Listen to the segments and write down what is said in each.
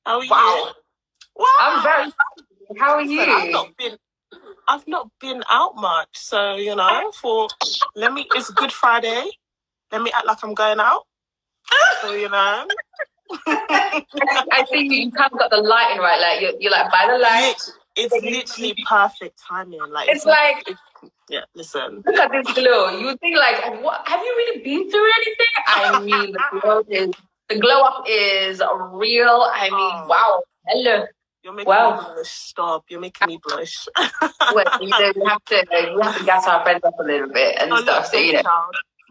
How are you? Wow. Wow. I'm very. How are you? I've not been out much, so it's Good Friday. Let me act like I'm going out. So I think you kind of got the lighting right. Like you're like by the light. It's literally perfect timing. Like listen. Look at this glow. You think like, what? Have you really been through anything? I mean, the glow up is real. I mean, wow. Hello. You're making me blush. Stop. You're making me blush. Well, we have to gas our friends up a little bit and stuff. So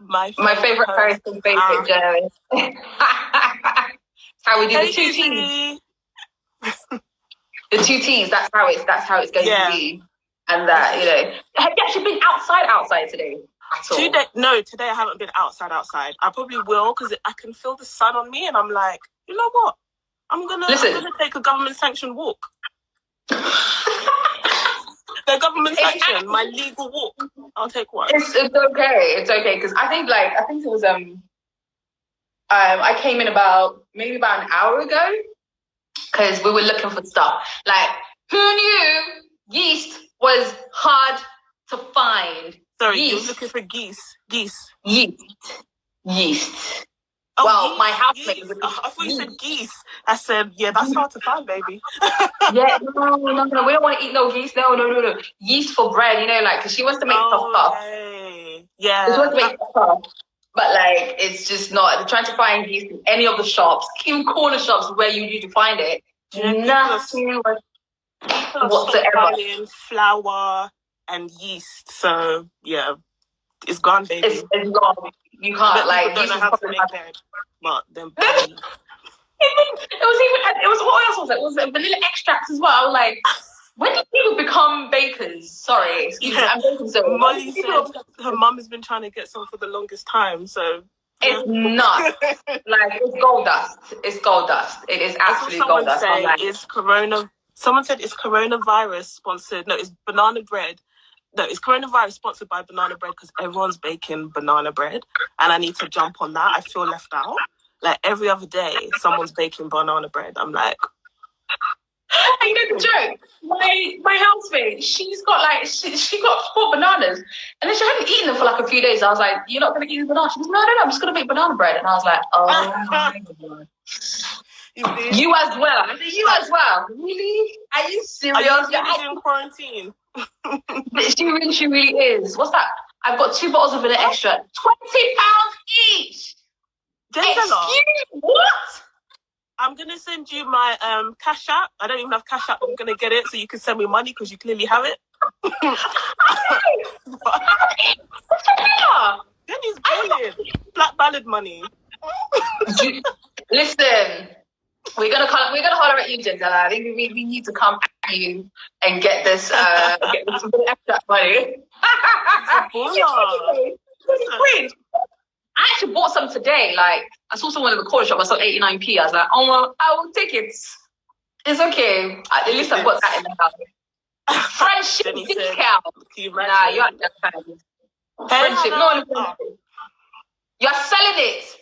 my favorite person, favorite journalist. How we do the two T's. The two T's. That's how it's going to be. And that have you actually been outside today at all? Today I haven't been outside. I probably will because I can feel the sun on me, and I'm like, you know what? I'm gonna take a government sanctioned walk. The government sanctioned my legal walk. I'll take one. It's okay. It's okay because I think it was I came in maybe about an hour ago because we were looking for stuff. Like, who knew yeast was hard to find? Sorry, you were looking for geese. Yeast. Oh, well, my housemate. I thought you said geese. I said, yeah, that's hard to find, baby. Yeah, no, we don't want to eat no geese. No. Yeast for bread, because she wants to make stuff. Yeah. She wants to make stuff. But it's just not. They're trying to find yeast in any of the shops, even corner shops where you need to find it. Nothing whatsoever. Flour and yeast. So yeah, it's gone, baby. It's gone. You can't don't know how to make bread, but then. It was what else was it? Was it vanilla extracts as well? I was like, when did people become bakers? Sorry, excuse me. I'm baking so. Molly said her mum has been trying to get some for the longest time, so. It's nuts. It's gold dust. It's gold dust. It is absolutely gold dust. Someone said it's coronavirus sponsored. No, it's banana bread. No, it's coronavirus sponsored by banana bread because everyone's baking banana bread, and I need to jump on that. I feel left out. Like every other day, someone's baking banana bread. I'm like, and you know the joke. My housemate, she's got she got 4 bananas, and then she hadn't eaten them for a few days. I was like, "You're not going to eat the banana?" She goes, "No, I'm just going to make banana bread." And I was like, "Oh my god." You as well. I said, you as well. Really? Are you serious? Are you in quarantine? She really is. What's that? I've got 2 bottles of vanilla extra. £20 each. Excuse me, what? I'm going to send you my Cash App. I don't even have Cash App. I'm going to get it so you can send me money because you clearly have it. Jenny's brilliant. Black ballad money. Listen, we're gonna holler at you, Denzel. I think we need to come at you and get this extra money. I actually bought some today. I saw someone in the corner shop. I saw 89p. I was like, oh, I will take it. It's okay. At least I've got that in the house. Friendship discount. Nah, you're not that kind of friendship. No, you're selling it.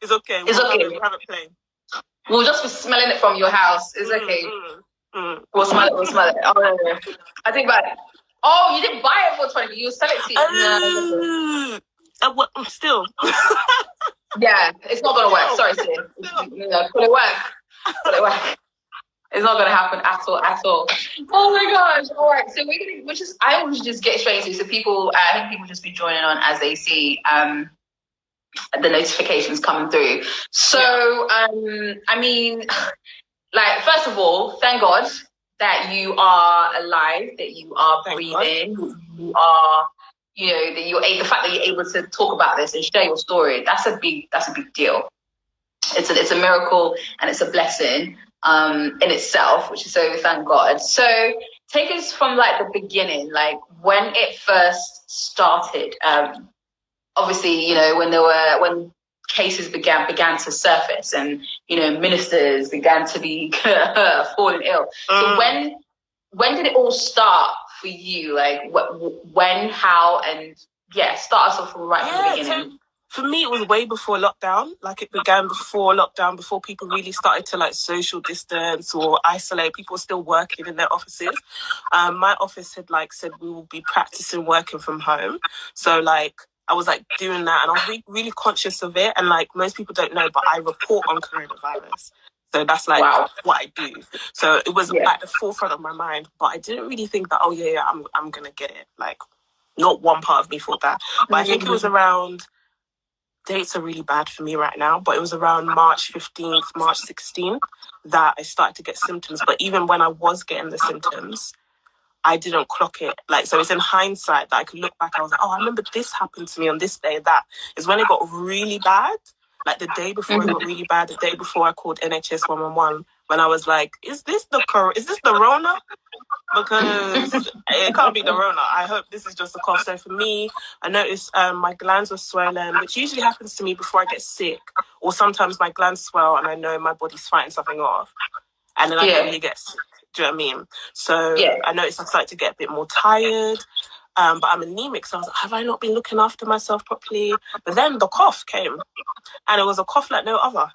It's okay. It's okay. We have it playing. We'll just be smelling it from your house. It's okay. We'll smell it. Oh, no. I think about it. Oh, you didn't buy it for 20. You sell it to still. Yeah, it's not gonna work. Sorry, sis. Will it work? It's not gonna happen at all. Oh my gosh! All right, so I will just get straight into it. So people, I think people just be joining on as they see the notifications coming through. So, I mean, first of all, thank God that you are alive, that you are breathing, you are, that the fact that you're able to talk about this and share your story, that's a big deal. It's a miracle and it's a blessing in itself, which is so thank God. So take us from the beginning, when it first started. Obviously, when cases began to surface and ministers began to be falling ill. So when did it all start for you? When, how, and start us off from the beginning. For me, it was way before lockdown. Like, it began before lockdown, before people really started to like social distance or isolate. People were still working in their offices. My office had like said we will be practicing working from home. So like I was like doing that, and I was really conscious of it. And like most people don't know, but I report on coronavirus. So that's like what I do. So it was at the forefront of my mind, but I didn't really think that, oh yeah, I'm gonna get it. Like, not one part of me thought that. But I think it was around, dates are really bad for me right now, but it was around March 15th, March 16th that I started to get symptoms. But even when I was getting the symptoms, I didn't clock it. Like, so it's in hindsight that I could look back. I was like, oh, I remember this happened to me on this day. That is when it got really bad. Like the day before it got really bad, the day before I called NHS 111, when I was like, is this the Rona? Because it can't be the Rona. I hope this is just a cough. So for me, I noticed my glands were swollen, which usually happens to me before I get sick. Or sometimes my glands swell and I know my body's fighting something off. And then I don't really get sick. Do you know what I mean? So I noticed I started to get a bit more tired. But I'm anemic. So I was like, have I not been looking after myself properly? But then the cough came. And it was a cough like no other.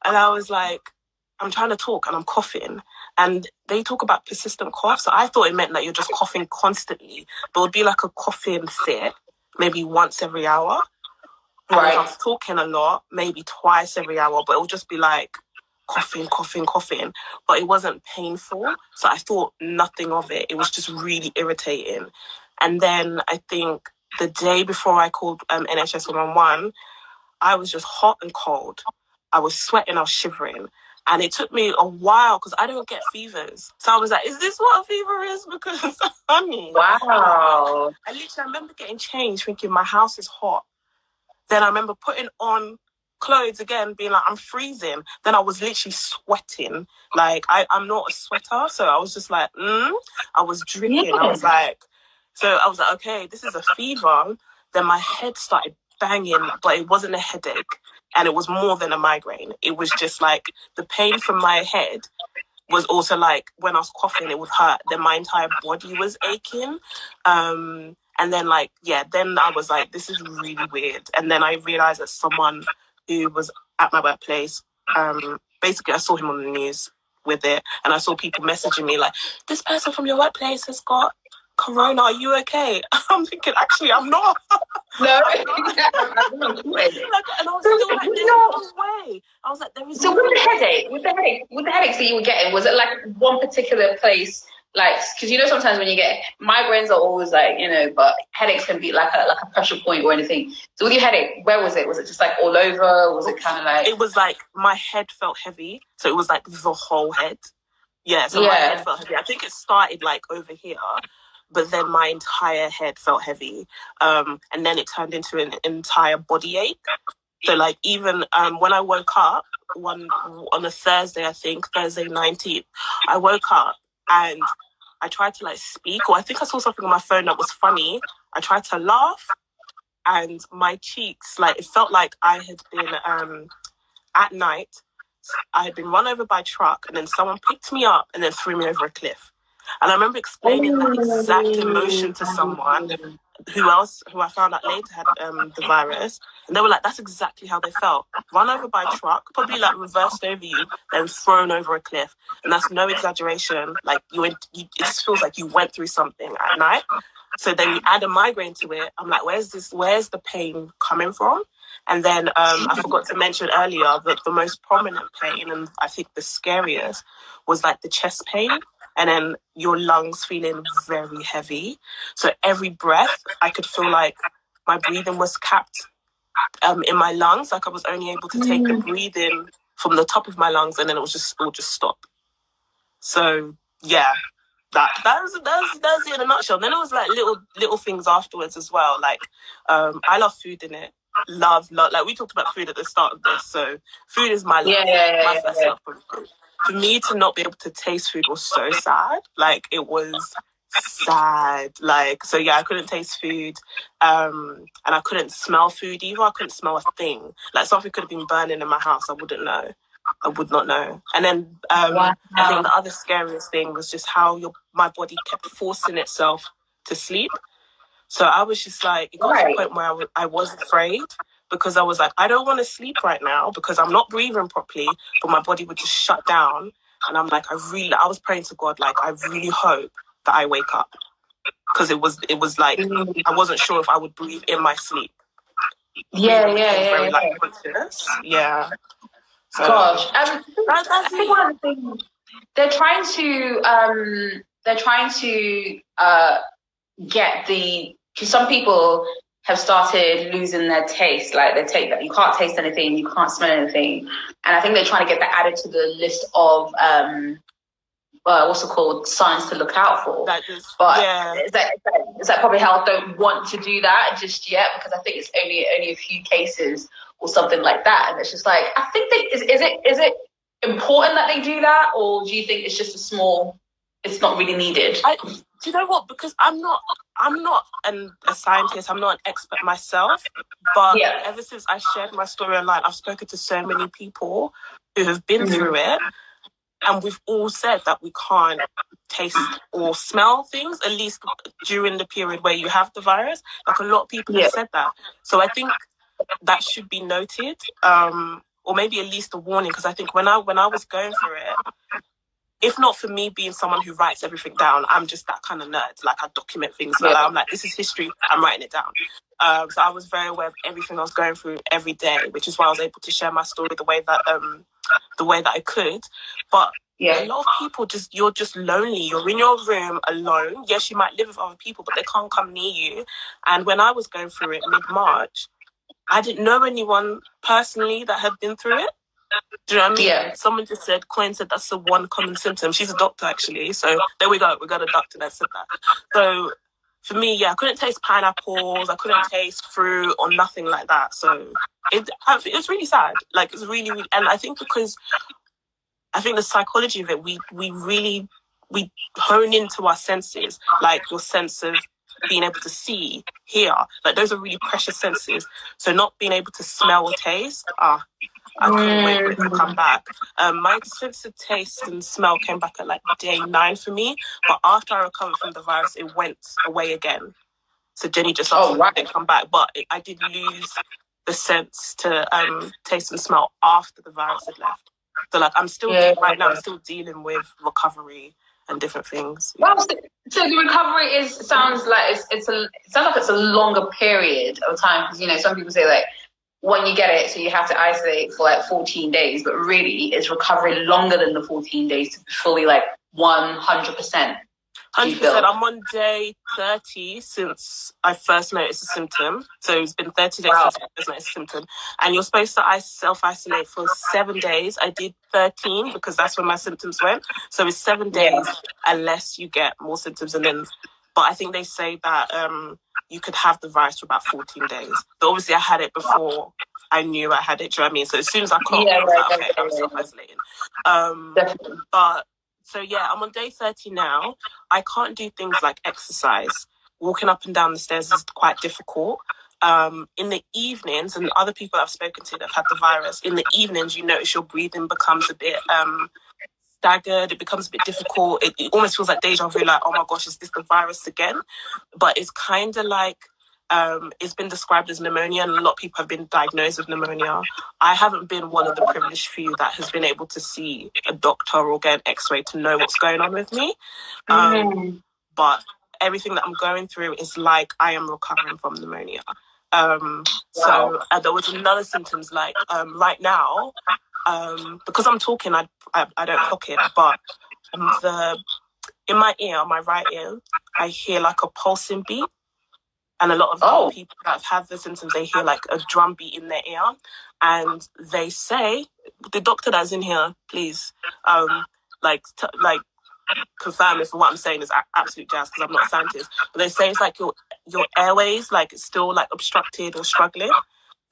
And I was like, I'm trying to talk and I'm coughing. And they talk about persistent cough. So I thought it meant that you're just coughing constantly. But it would be like a coughing fit, maybe once every hour. And if I was talking a lot, maybe twice every hour. But it would just be like coughing. But it wasn't painful. So I thought nothing of it. It was just really irritating. And then I think the day before I called NHS 111, I was just hot and cold. I was sweating, I was shivering. And it took me a while because I don't get fevers. So I was like, is this what a fever is? Because, honey. Wow. I remember getting changed thinking my house is hot. Then I remember putting on clothes again, being like, I'm freezing. Then I was literally sweating. Like, I'm not a sweater. So I was just like, I was dripping. I was like, okay, this is a fever. Then my head started banging, but it wasn't a headache. And it was more than a migraine. It was just like the pain from my head was also like when I was coughing, it would hurt. Then my entire body was aching. And then then I was like, this is really weird. And then I realized that someone who was at my workplace, basically I saw him on the news with it. And I saw people messaging me like, this person from your workplace has got corona, are you okay? I'm thinking, actually, I'm not. No. And I was still like, there's no way. I was like, there is no way. With the headaches that you were getting, was it like one particular place? Like, because you know sometimes when you get migraines are always like, but headaches can be like a pressure point or anything. So with your headache, where was it? Was it just like all over? Was it kind of like? It was like my head felt heavy, so it was like the whole head. Yeah, so my head felt heavy. I think it started like over here, but then my entire head felt heavy, and then it turned into an entire body ache. So like even when I woke up on a Thursday, I think Thursday 19th, I woke up and I tried to like speak, or I think I saw something on my phone that was funny. I tried to laugh, and my cheeks, like it felt like I had been at night. I had been run over by a truck, and then someone picked me up and then threw me over a cliff. And I remember explaining that exact emotion to someone who I found out later had the virus. And they were like, that's exactly how they felt. Run over by a truck, probably like reversed over you, then thrown over a cliff. And that's no exaggeration. Like it just feels like you went through something at night. So then you add a migraine to it. I'm like, where's the pain coming from? And then I forgot to mention earlier that the most prominent pain, and I think the scariest, was like the chest pain. And then your lungs feeling very heavy. So every breath, I could feel like my breathing was capped in my lungs. Like I was only able to take the breathing from the top of my lungs, and then it would just stop. So yeah, that was it in a nutshell. Then it was like little things afterwards as well. Like I love food in it. Love. Like we talked about food at the start of this. So food is my love. My first love for food. For me to not be able to taste food was so sad. Like it was sad. Like, so yeah, I couldn't taste food. And I couldn't smell food either. I couldn't smell a thing. Like something could have been burning in my house. I would not know. And then I think the other scariest thing was just how my body kept forcing itself to sleep. So I was just like, it got to the point where I was afraid, because I was like, I don't want to sleep right now because I'm not breathing properly, but my body would just shut down. And I'm like, I was praying to God, like, I really hope that I wake up. Because it was like, I wasn't sure if I would breathe in my sleep. Very like conscious. Yeah. So, gosh, I think one of the things they're trying to get because some people have started losing their taste, like that you can't taste anything, you can't smell anything, and I think they're trying to get that added to the list of what's it called, signs to look out for. Is that probably health don't want to do that just yet, because I think it's only a few cases or something like that, and it's just like, I think is it important that they do that, or do you think it's just it's not really needed? Do you know what? Because I'm not a scientist. I'm not an expert myself. But ever since I shared my story online, I've spoken to so many people who have been through it, and we've all said that we can't taste or smell things, at least during the period where you have the virus. Like, a lot of people have said that. So I think that should be noted, or maybe at least a warning. Because I think when I was going through it, if not for me being someone who writes everything down, I'm just that kind of nerd. Like, I document things. Like, I'm like, this is history, I'm writing it down. So I was very aware of everything I was going through every day, which is why I was able to share my story the way that I could. But a lot of people you're just lonely. You're in your room alone. Yes, you might live with other people, but they can't come near you. And when I was going through it mid-March, I didn't know anyone personally that had been through it. Do you know what I mean? Yeah. Someone just said, Coin said that's the one common symptom. She's a doctor, actually. So there we go. We got a doctor that said that. So for me, I couldn't taste pineapples. I couldn't taste fruit or nothing like that. So it was really sad. Like, it's really, really, and I think because the psychology of it, we really hone into our senses, like your sense of being able to see, hear, like those are really precious senses. So not being able to smell or taste, I couldn't wait for it to come back. My sense of taste and smell came back at like day 9 for me, but after I recovered from the virus, it went away again. So Jenny just didn't come back, but I did lose the sense to taste and smell after the virus had left. So like, I'm still right now. I'm still dealing with recovery and different things. Well, so the recovery sounds like it's a longer period of time, because some people say like, when you get it, so you have to isolate for like 14 days, but really is recovery longer than the 14 days to be fully like 100%? 100%. I'm on day 30 since I first noticed a symptom. So it's been 30 days since I first noticed a symptom. And you're supposed to self-isolate for 7 days. I did 13 because that's when my symptoms went. So it's 7 days unless you get more symptoms. But I think they say that you could have the virus for about 14 days. But obviously I had it before I knew I had it. Do you know what I mean? So as soon as I caught it, I was like, okay, I'm self-isolating. But so I'm on day 30 now. I can't do things like exercise. Walking up and down the stairs is quite difficult. In the evenings, and other people I've spoken to that have had the virus, in the evenings you notice your breathing becomes a bit staggered. It becomes a bit difficult. It almost feels like deja vu, like, oh my gosh, is this the virus again? But it's kind of like, it's been described as pneumonia, and a lot of people have been diagnosed with pneumonia. I haven't been one of the privileged few that has been able to see a doctor or get an x-ray to know what's going on with me. But everything that I'm going through is like I am recovering from pneumonia. So there was another symptoms like right now, because I'm talking, I don't clock it, but in my ear, my right ear, I hear like a pulsing beat. And a lot of people that have had the symptoms, they hear like a drum beat in their ear. And they say, the doctor that's in here, please, confirm if what I'm saying is absolute jazz, because I'm not a scientist. But they say it's like your airways, like, it's still like obstructed or struggling.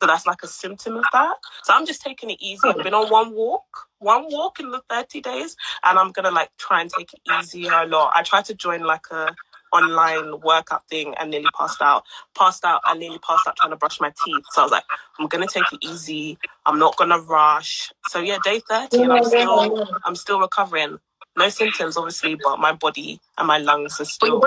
So that's like a symptom of that. So I'm just taking it easy. I've been on one walk in the 30 days, and I'm going to like try and take it easier a lot. I tried to join like a online workout thing and nearly passed out. I nearly passed out trying to brush my teeth. So I was like, I'm going to take it easy. I'm not going to rush. So day 30, and I'm still recovering. No symptoms, obviously, but my body and my lungs are still.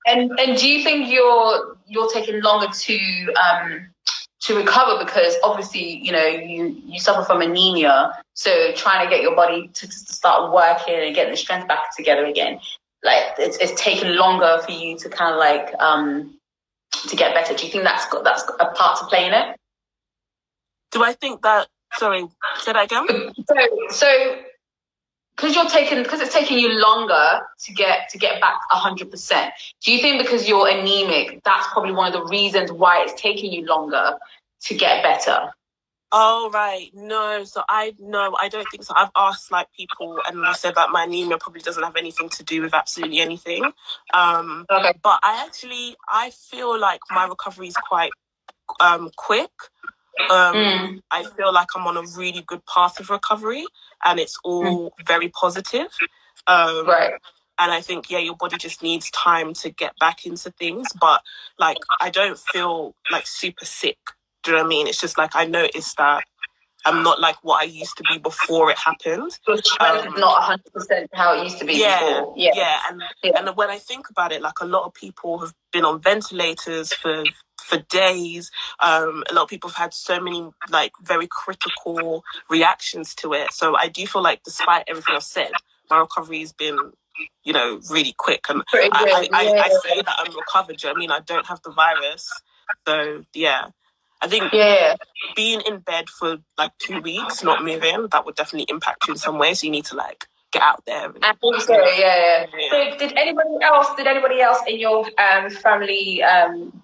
And do you think you're taking longer to to recover, because obviously, you know, you suffer from anemia. So trying to get your body to start working and getting the strength back together again, like it's taken longer for you to kind of like to get better. Do you think that's a part to play in it? Do I think that? Sorry, say that again. So because it's taking you longer to get back 100%. Do you think because you're anemic, that's probably one of the reasons why it's taking you longer to get better? Oh, right. No, I don't think so. I've asked like people and they said that my anemia probably doesn't have anything to do with absolutely anything. Okay. But I feel like my recovery is quite quick. I feel like I'm on a really good path of recovery and it's all very positive. Right. And I think, yeah, your body just needs time to get back into things. But like, I don't feel like super sick. Do you know what I mean? It's just like I noticed that I'm not like what I used to be before it happened. Your strength is not 100% how it used to be before. Yeah. And when I think about it, like a lot of people have been on ventilators for days. A lot of people have had so many like very critical reactions to it. So I do feel like despite everything I've said, my recovery has been, you know, really quick. And I say that I'm recovered. Do you know what I mean? I don't have the virus. So yeah. I think being in bed for like 2 weeks, not moving, that would definitely impact you in some way. So you need to like get out there. And, also, yeah. So did anybody else in your family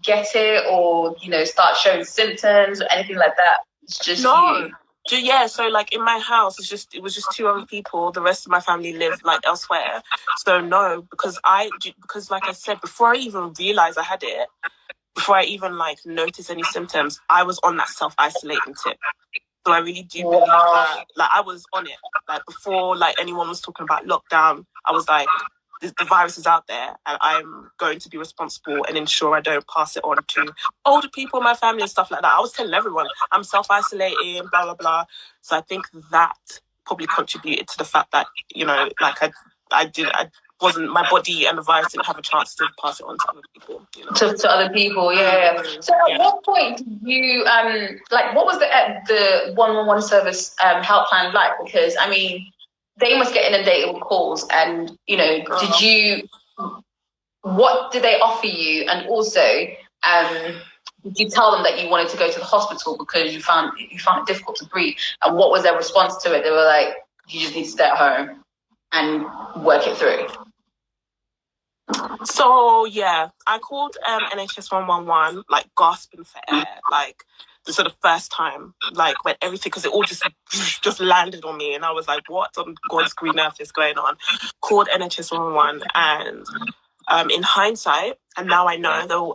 get it, or you know, start showing symptoms or anything like that? It's just no. Yeah, so like in my house, it was just 2 other people. The rest of my family lived like elsewhere. So no, because like I said, before I even realized I had it, before I even like noticed any symptoms, I was on that self-isolating tip. So I really do believe that, like I was on it. Like before like anyone was talking about lockdown, I was like, the virus is out there and I'm going to be responsible and ensure I don't pass it on to older people in my family and stuff like that. I was telling everyone I'm self-isolating, blah, blah, blah. So I think that probably contributed to the fact that, you know, like my body and the virus didn't have a chance to pass it on to other people. You know? To other people, yeah. So at what point did you, like, what was the 111 service helpline like? Because, I mean, they must get inundated with calls and, you know, what did they offer you? And also, did you tell them that you wanted to go to the hospital because you found it difficult to breathe? And what was their response to it? They were like, you just need to stay at home and work it through. So yeah, I called NHS 111, like gasping for air, like the sort of first time, like when everything, because it all just landed on me, and I was like, "What on God's green earth is going on?" Called NHS 111, and in hindsight, and now I know they'll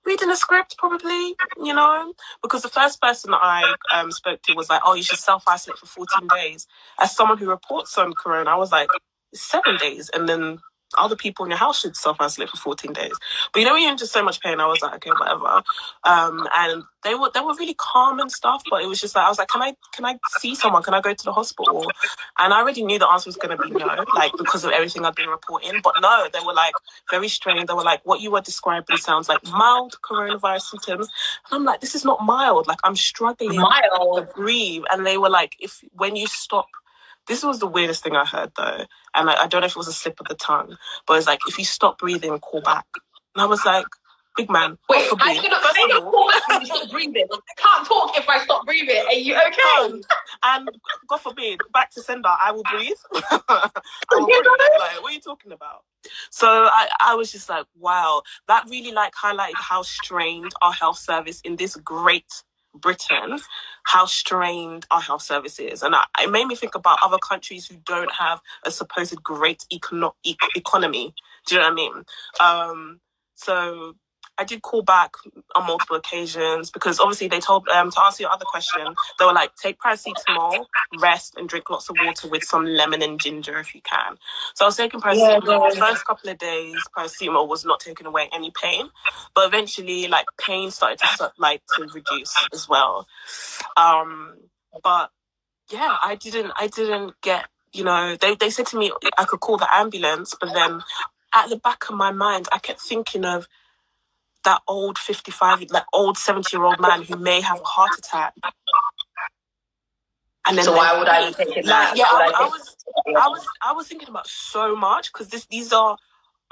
reading a script probably, you know, because the first person that I spoke to was like, "Oh, you should self-isolate for 14 days." As someone who reports on corona, I was like, 7 days, and then other people in your house should self-isolate for 14 days. But you know, when you're in just so much pain, I was like, okay, whatever. And they were really calm and stuff, but it was just like, I was like, can I see someone? Can I go to the hospital? And I already knew the answer was going to be no, like because of everything I'd been reporting. But no, they were like very strange. They were like, what you were describing sounds like mild coronavirus symptoms. And I'm like, this is not mild. Like I'm struggling to breathe. And they were like, when you stop. This was the weirdest thing I heard though. And I don't know if it was a slip of the tongue, but it's like, if you stop breathing, call back. And I was like, big man. Wait, I cannot call back when you stop breathing. I can't talk if I stop breathing. Are you okay? And God forbid, back to sender, I will breathe. I will breathe. Like, what are you talking about? So I was just like, wow. That really like highlighted how strained our health service in this great Britain, how strained our health service is. And it made me think about other countries who don't have a supposed great economy. Do you know what I mean? So I did call back on multiple occasions because obviously they told to answer your other question, they were like, take paracetamol, rest, and drink lots of water with some lemon and ginger if you can. So I was taking paracetamol. The first couple of days, paracetamol was not taking away any pain, but eventually, like, pain started to reduce as well. But yeah, I didn't get, you know, they said to me I could call the ambulance, but then at the back of my mind, I kept thinking of that old 55, like old 70-year-old man who may have a heart attack. And then so why would I be taking that? Yeah, I was thinking about so much, because these are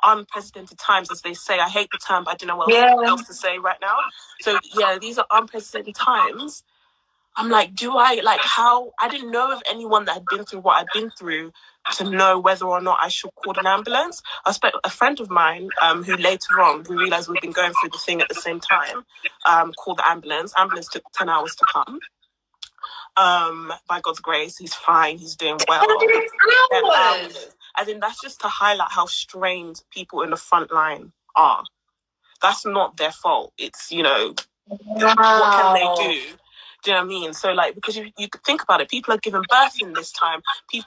unprecedented times, as they say. I hate the term, but I don't know what else to say right now. So yeah, these are unprecedented times. I'm like, I didn't know of anyone that had been through what I'd been through to know whether or not I should call an ambulance. A friend of mine, who later on, we realized we'd been going through the thing at the same time, called the ambulance. Ambulance took 10 hours to come. By God's grace, he's fine, he's doing well. I think that's just to highlight how strained people in the front line are. That's not their fault. It's, what can they do? Do you know what I mean? So, like, because you could think about it, people are giving birth in this time. There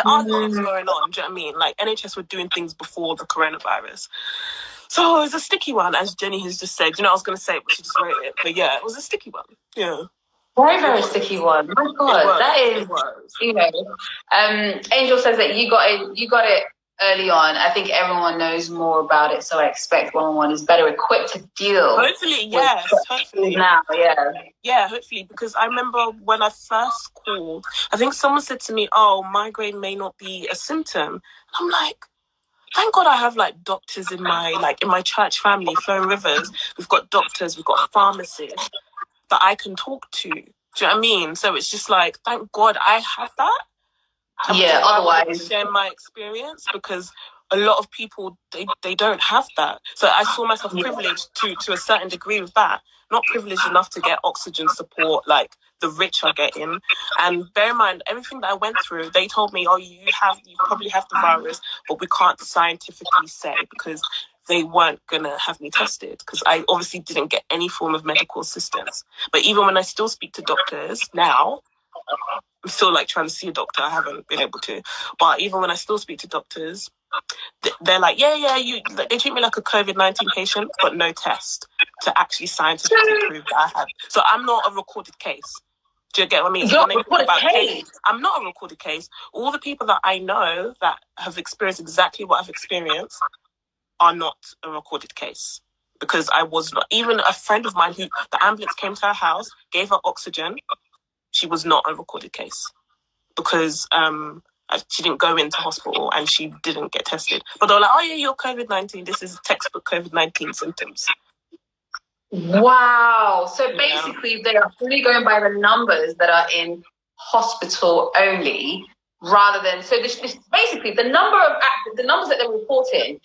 are things going on. Do you know what I mean? Like, NHS were doing things before the coronavirus. So it was a sticky one, as Jenny has just said. I was going to say it, but she just wrote it. But yeah, it was a sticky one. Yeah. Very, very sticky one. My God, that is, Angel says that you got it early on. I think everyone knows more about it, so I expect 111 is better equipped to deal. Hopefully, yes. Hopefully. Now, yeah. Yeah, hopefully, because I remember when I first called, I think someone said to me, "Oh, migraine may not be a symptom." And I'm like, thank God I have like doctors in my church family, Flowing Rivers. We've got doctors, we've got pharmacists that I can talk to. Do you know what I mean? So it's just like, thank God I have that. Yeah, otherwise, share my experience, because a lot of people, they don't have that. So I saw myself privileged to a certain degree with that. Not privileged enough to get oxygen support like the rich are getting. And bear in mind, everything that I went through, they told me, oh, you probably have the virus, but we can't scientifically say, because they weren't going to have me tested, because I obviously didn't get any form of medical assistance. But even when I still speak to doctors now, I'm still like trying to see a doctor. I haven't been able to. But even when I still speak to doctors, they're like, they treat me like a COVID-19 patient, but no test to actually scientifically prove that I have. So I'm not a recorded case. Do you get what I mean? So when they talk about case, I'm not a recorded case. All the people that I know that have experienced exactly what I've experienced are not a recorded case, because I was not. Even a friend of mine who the ambulance came to her house, gave her oxygen, she was not a recorded case, because she didn't go into hospital and she didn't get tested. But they were like, oh yeah, you're COVID-19. This is textbook COVID-19 symptoms. Wow. So basically they are really going by the numbers that are in hospital only, rather than, so this basically the numbers that they're reporting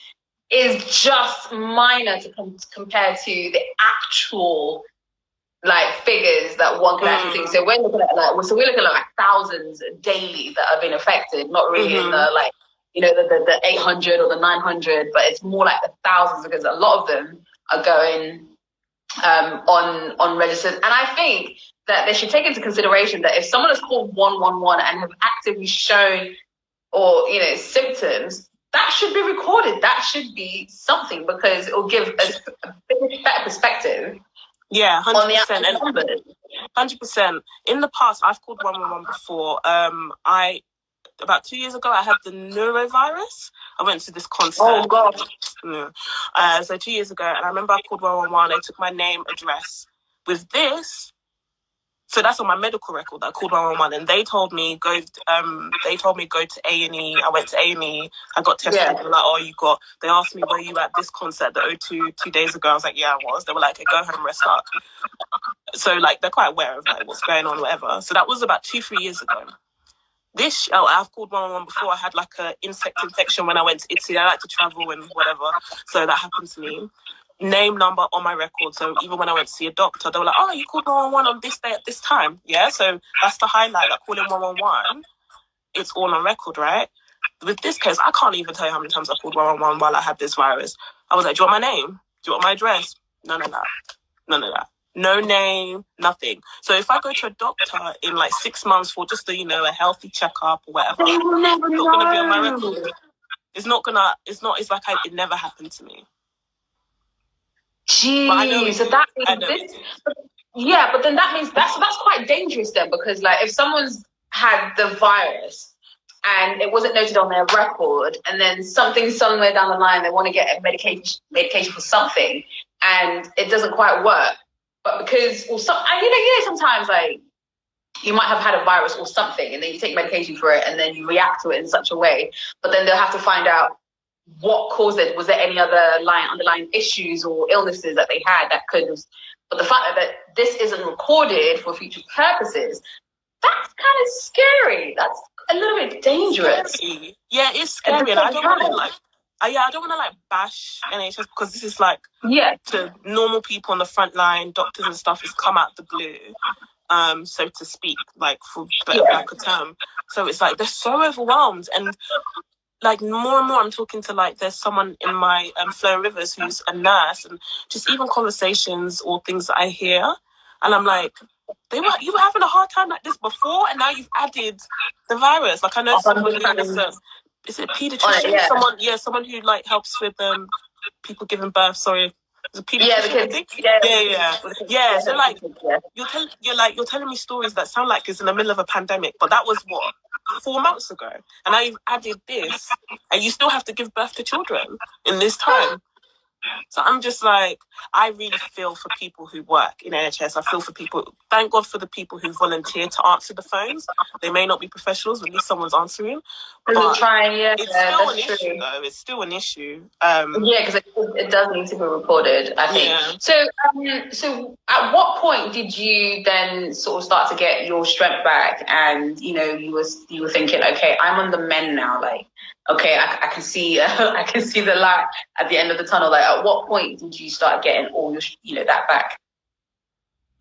is just minor to compare to the actual like figures that one can actually think. So we're looking at like thousands daily that have been affected, not really in the the 800 or the 900, but it's more like the thousands, because a lot of them are going on registers. And I think that they should take into consideration that if someone has called 111 and have actively shown or symptoms, that should be recorded. That should be something, because it will give us a better perspective. Yeah, 100%. 100%. In the past, I've called 111 before. About 2 years ago, I had the neurovirus. I went to this concert. Oh, God. So 2 years ago, and I remember I called 111. They took my name, address. With this, so that's on my medical record. I called 111, and they told me go to A&E. I went to A&E. I got tested. They were like, they asked me, were you at this concert at the O2 2 days ago? I was like, yeah, I was. They were like, okay, go home, rest up. So like they're quite aware of like what's going on, whatever. So that was about 2-3 years ago. I've called 111 before. I had like an insect infection when I went to Italy. I like to travel and whatever, so that happened to me. Name, number on my record. So even when I went to see a doctor, they were like, "Oh, you called 111 on this day at this time." Yeah, so that's the highlight. Like calling 111, it's all on record, right? With this case, I can't even tell you how many times I called 111 while I had this virus. I was like, "Do you want my name? Do you want my address?" None of that. No name, nothing. So if I go to a doctor in like 6 months for just a healthy checkup or whatever, it's not going to be on my record. It's like it never happened to me. Gee, so that means but then that means that's quite dangerous then, because like if someone's had the virus and it wasn't noted on their record, and then somewhere down the line they want to get a medication for something, and it doesn't quite work. But because, or some, and you know, sometimes like you might have had a virus or something, and then you take medication for it, and then you react to it in such a way. But then they'll have to find out what caused it. Was there any other underlying issues or illnesses that they had that could have? But the fact that this isn't recorded for future purposes, that's kind of scary. That's a little bit dangerous. Scary. Yeah, it's scary, and I don't want to like. I don't want to like bash NHS because this is like to normal people on the front line, doctors and stuff has come out the blue, so to speak, like for better lack of term. So it's like they're so overwhelmed, and like more and more I'm talking to like there's someone in my Flow Rivers who's a nurse, and just even conversations or things that I hear, and I'm like, you were having a hard time like this before, and now you've added the virus. Like I know someone who is it a pediatrician? Someone who like helps with people giving birth. Sorry, is a pediatrician? I think. Yeah. So like you're telling me stories that sound like it's in the middle of a pandemic, but that was what 4 months ago, and now you've added this, and you still have to give birth to children in this time. So I'm just like, I really feel for people who work in NHS. I feel for people. Thank God for the people who volunteer to answer the phones. They may not be professionals, but at least someone's answering. But it's still an issue, though. It's still an issue. Because it does need to be reported, I think. Yeah. So at what point did you then sort of start to get your strength back, and you were thinking, okay, I'm on the mend now, like. Okay, I can see the light at the end of the tunnel. Like, at what point did you start getting all your that back?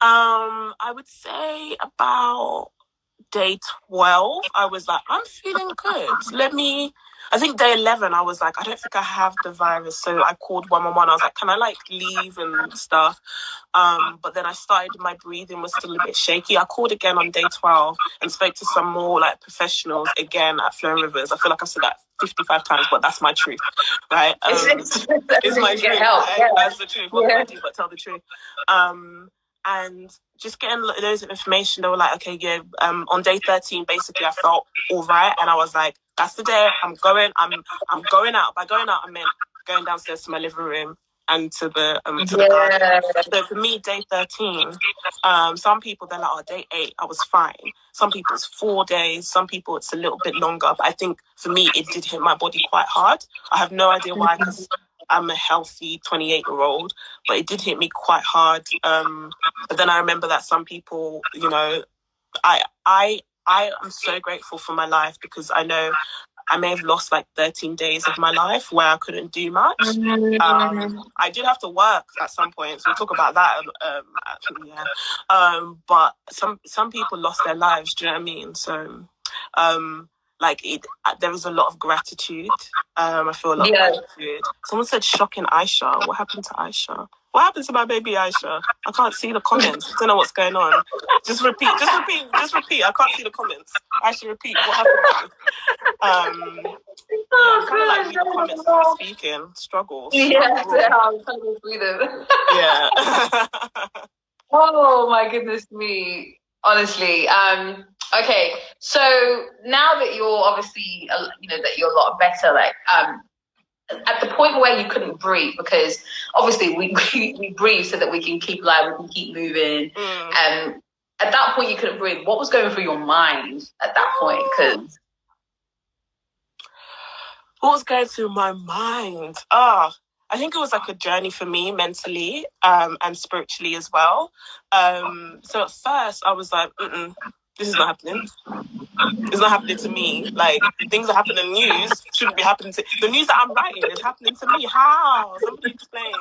I would say about day 12. I was like, I'm feeling good. I think day 11, I was like, I don't think I have the virus. So I called 111. I was like, can I like leave and stuff? But then I started, my breathing was still a bit shaky. I called again on day 12 and spoke to some more like professionals again at Flow Rivers. I feel like I've said that 55 times, but that's my truth, right? It's my truth. Right? That's the truth. What can I do but tell the truth? And just getting loads of information. They were like, okay, on day 13, basically I felt all right. And I was like, that's the day I'm going out. By going out, I meant going downstairs to my living room and to the garden. So for me, day 13, some people, they're like, day 8, I was fine. Some people it's 4 days. Some people it's a little bit longer. But I think for me, it did hit my body quite hard. I have no idea why, because I'm a healthy 28-year-old, but it did hit me quite hard. But then I remember that some people, I am so grateful for my life, because I know I may have lost like 13 days of my life where I couldn't do much. I did have to work at some point, so we'll talk about that. But some people lost their lives. Do you know what I mean? So, there was a lot of gratitude. I feel a lot of gratitude. Someone said shocking Aisha. What happened to Aisha? What happened to my baby Aisha? I can't see the comments. I don't know what's going on. Just repeat. I can't see the comments. Aisha, repeat. What happened to I'm kind of like read the comments as I'm speaking. Struggles. Yeah, I'm trying to read them. Yeah. Oh my goodness me. Honestly. Okay. So now that you're obviously, that you're a lot better, like, at the point where you couldn't breathe, because obviously we breathe so that we can keep alive, we can keep moving. At that point you couldn't breathe. What was going through your mind at that point? Because what was going through my mind? I think it was like a journey for me mentally, and spiritually as well. So at first I was like, this is not happening. It's not happening to me. Like, things that happen in the news shouldn't be happening to the news that I'm writing is happening to me. How? Somebody explain.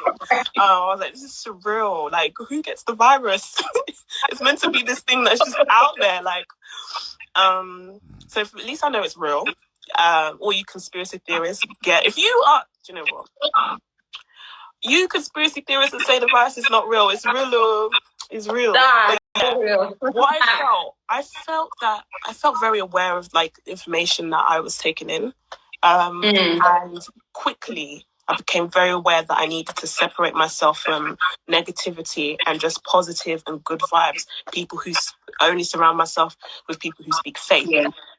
I was like, this is surreal. Like, who gets the virus? It's meant to be this thing that's just out there. Like, so at least I know it's real. All you conspiracy theorists get. If you are, do you know what? You conspiracy theorists that say the virus is not real. It's real. It's real. What I felt very aware of like information that I was taking in, and quickly I became very aware that I needed to separate myself from negativity and just positive and good vibes. People who only surround myself with people who speak faith,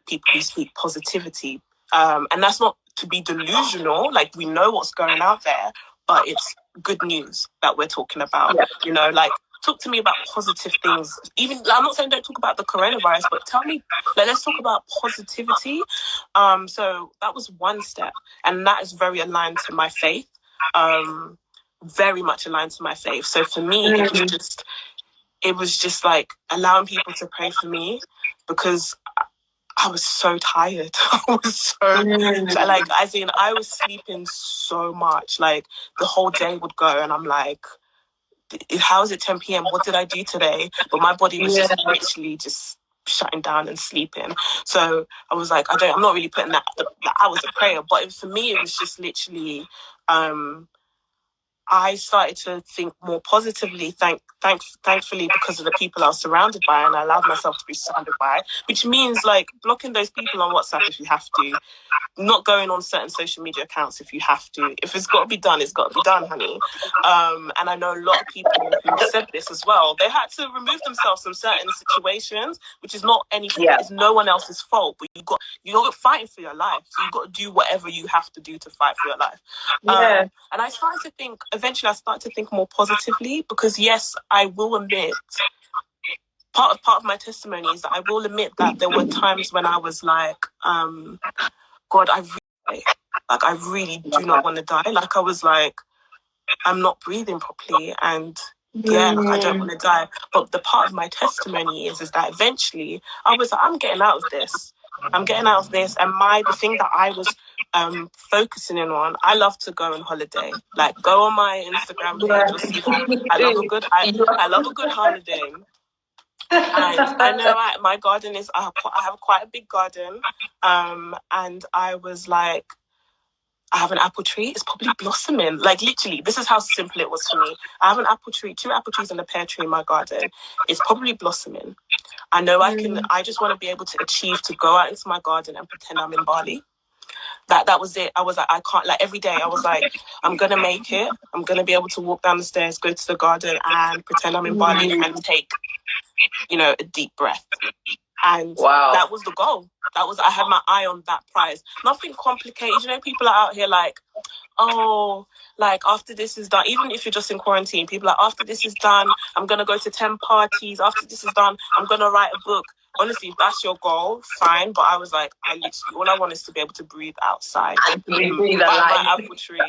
people who speak positivity, and that's not to be delusional. Like, we know what's going out there, but it's good news that we're talking about. You know, like, talk to me about positive things. Even, I'm not saying don't talk about the coronavirus, but tell me, like, let's talk about positivity. So that was one step, and that is very aligned to my faith. Very much aligned to my faith. So for me, it was just like allowing people to pray for me, because I was so tired. I was so, like, as in, I was sleeping so much. Like, the whole day would go, and I'm like, how is it 10 p.m.? What did I do today? But my body was just literally just shutting down and sleeping. So I was like, I'm not really putting that the hours of prayer. But for me, it was just literally, I started to think more positively, thankfully, because of the people I was surrounded by, and I allowed myself to be surrounded by, which means, like, blocking those people on WhatsApp if you have to, not going on certain social media accounts if you have to. If it's got to be done, it's got to be done, honey. And I know a lot of people who said this as well. They had to remove themselves from certain situations, which is not anything. It's no one else's fault. But you're fighting for your life, so you've got to do whatever you have to do to fight for your life. And I started to think. Eventually, I started to think more positively, because yes, I will admit. Part of my testimony is that I will admit that there were times when I was like, God, I really do not want to die. Like, I was like, I'm not breathing properly, and like, I don't want to die. But the part of my testimony is that eventually I was like, I'm getting out of this. And the thing that I was focusing in on, I love to go on holiday. Like, go on my Instagram page, you'll see that I love a good holiday. And I know my garden is, I have quite a big garden. And I was like, I have an apple tree. It's probably blossoming. Like, literally, this is how simple it was for me. I have an apple tree, 2 apple trees and a pear tree in my garden. It's probably blossoming. I know I just want to be able to achieve to go out into my garden and pretend I'm in Bali. That was it. I was like, I can't, like, every day I was like, I'm going to make it. I'm going to be able to walk down the stairs, go to the garden and pretend I'm in Bali and take, a deep breath. And that was the goal. I had my eye on that prize. Nothing complicated. People are out here like, oh, like, after this is done, even if you're just in quarantine, people are like, after this is done, I'm going to go to 10 parties. After this is done, I'm going to write a book. Honestly, if that's your goal, fine. But I was like, all I want is to be able to breathe outside. My apple tree.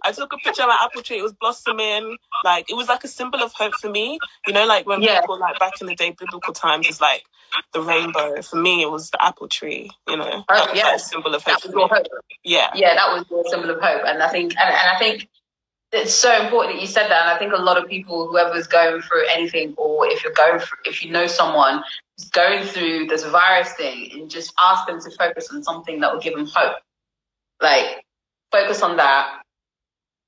I took a picture of my apple tree. It was blossoming. Like, it was like a symbol of hope for me. Like, when people, like, back in the day, biblical times, it's like the rainbow. For me, it was the apple tree. That was like a symbol of hope. That was your hope. Yeah, that was your symbol of hope. And I think, and I think it's so important that you said that. And I think a lot of people, whoever's going through anything, or if you know someone who's going through this virus thing, and just ask them to focus on something that will give them hope. Like, focus on that,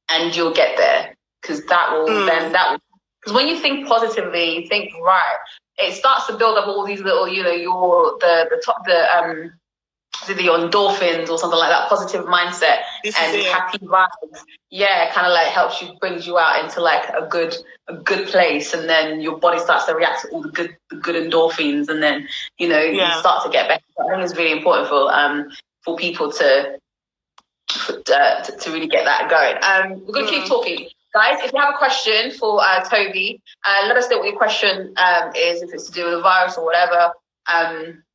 and you'll get there. Because because when you think positively, you think right, it starts to build up all these little, the endorphins or something like that, positive mindset and happy vibes. Yeah, kind of like brings you out into like a good place, and then your body starts to react to all the good endorphins, and then you start to get better. I think it's really important for people to really get that going. We're gonna keep talking. Guys, if you have a question for Tobi, let us know what your question is, if it's to do with the virus or whatever,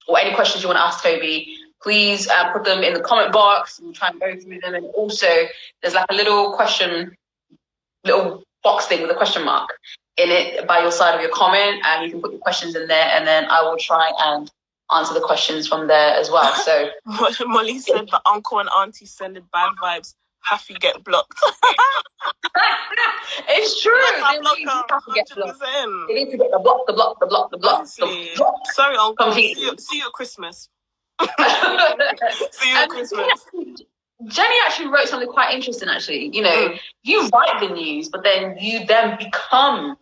or any questions you want to ask Tobi. Please put them in the comment box. We'll try and go through them. And also, there's like a little box thing with a question mark in it by your side of your comment, and you can put your questions in there, and then I will try and answer the questions from there as well. So Molly said the uncle and auntie sending bad vibes. Have to get blocked. It's true. They need to get blocked. They need to get the block. Honestly. Sorry, uncle. See you at Christmas. See you at Christmas. Jenny actually wrote something quite interesting, actually. You write the news, but then you become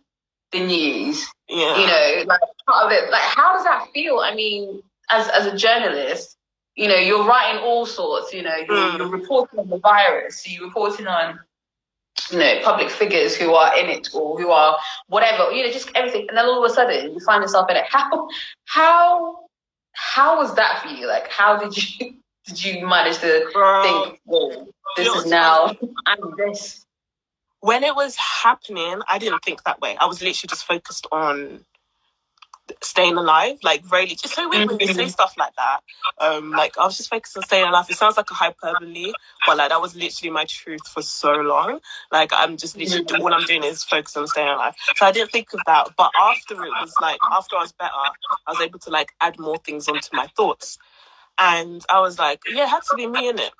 the news. Yeah. Like, part of it. Like, how does that feel? I mean, as a journalist, you're writing all sorts, you're reporting on the virus, so you're reporting on, public figures who are in it or who are whatever, just everything. And then all of a sudden you find yourself in it. How was that for you? Like, how did you manage to think, well, this is now, I'm this? When it was happening, I didn't think that way. I was literally just focused on staying alive. Like, really, it's so weird when you say stuff like that. Like, I was just focused on staying alive. It sounds like a hyperbole, but like that was literally my truth for so long. Like, I'm just literally all I'm doing is focus on staying alive. So I didn't think of that. But after it was like, after I was better, I was able to like add more things onto my thoughts, and I was like, yeah, it had to be me in it.